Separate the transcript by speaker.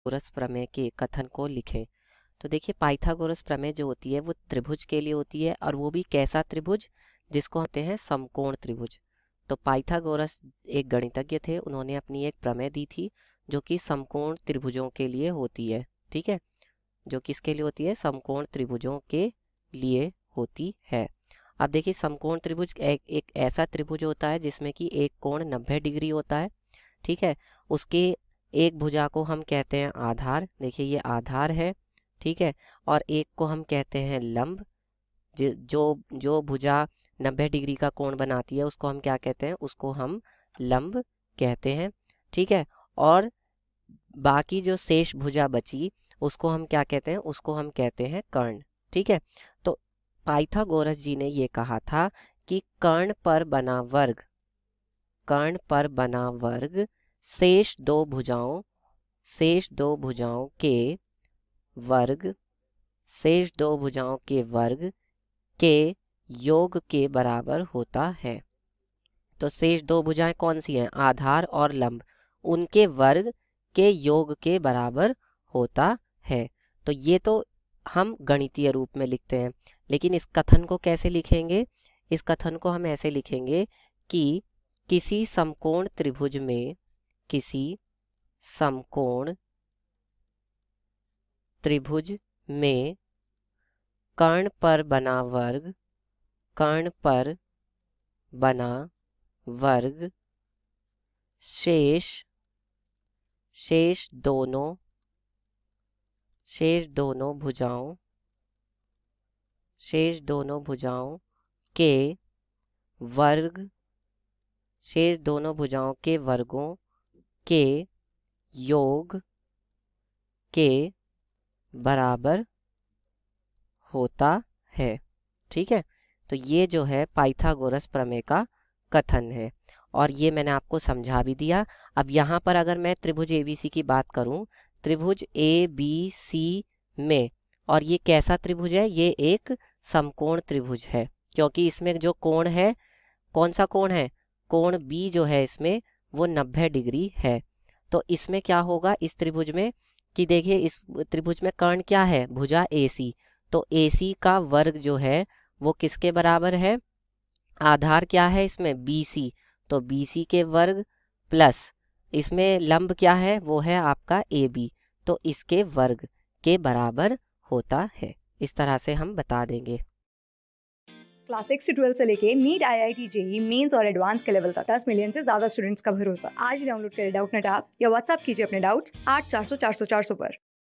Speaker 1: Pythagoras प्रमेय के कथन को लिखें। तो देखिए पाइथागोरस प्रमेय जो होती है वो त्रिभुज के लिए होती है, और वो भी कैसा त्रिभुज, जिसको कहते हैं समकोण त्रिभुज। तो पाइथागोरस एक गणितज्ञ थे, उन्होंने अपनी एक प्रमेय दी थी जो कि समकोण त्रिभुजों के लिए होती है। ठीक है, जो किसके लिए होती है, समकोण त्रिभुजों के लिए होती है। अब देखिए समकोण त्रिभुज एक ऐसा त्रिभुज होता है जिसमें कि एक कोण 90 डिग्री होता है। ठीक है, उसके एक भुजा को हम कहते हैं आधार, देखिए ये आधार है। ठीक है, और एक को हम कहते हैं लंब। जो जो भुजा 90 डिग्री का कोण बनाती है उसको हम क्या कहते हैं, उसको हम लंब कहते हैं। ठीक है, और बाकी जो शेष भुजा बची उसको हम क्या कहते हैं, उसको हम कहते हैं कर्ण। ठीक है, तो पाइथागोरस जी ने ये कहा था कि कर्ण पर बना वर्ग, कर्ण पर बना वर्ग शेष दो भुजाओं के वर्ग, शेष दो भुजाओं के वर्ग के योग के बराबर होता है। तो शेष दो भुजाएं कौन सी हैं, आधार और लंब, उनके वर्ग के योग के बराबर होता है। तो ये तो हम गणितीय रूप में लिखते हैं, लेकिन इस कथन को कैसे लिखेंगे, इस कथन को हम ऐसे लिखेंगे कि किसी समकोण त्रिभुज में, किसी समकोण त्रिभुज में कर्ण पर बना वर्ग, कर्ण पर बना वर्ग शेष दोनों भुजाओं के वर्ग, शेष दोनों भुजाओं के वर्गों के योग के बराबर होता है। ठीक है, तो ये जो है पाइथागोरस प्रमेय का कथन है, और ये मैंने आपको समझा भी दिया। अब यहाँ पर अगर मैं त्रिभुज एबीसी की बात करूँ, त्रिभुज एबीसी में, और ये कैसा त्रिभुज है, ये एक समकोण त्रिभुज है, क्योंकि इसमें जो कोण है, कौन सा कोण है, कोण बी जो है इसमें वो 90 डिग्री है। तो इसमें क्या होगा इस त्रिभुज में, कि देखिए इस त्रिभुज में कर्ण क्या है, भुजा AC। तो AC का वर्ग जो है वो किसके बराबर है, आधार क्या है इसमें BC, तो BC के वर्ग प्लस इसमें लंब क्या है, वो है आपका AB, तो इसके वर्ग के बराबर होता है। इस तरह से हम बता देंगे।
Speaker 2: क्लास 6 से 12 से लेके नीट, IIT, JEE मेंस और एडवांस के लेवल तक 10 मिलियन से ज्यादा स्टूडेंट्स का भरोसा। आज ही डाउनलोड करें डाउटनेट ऐप या व्हाट्सएप कीजिए अपने डाउट्स 8400 400 400 पर।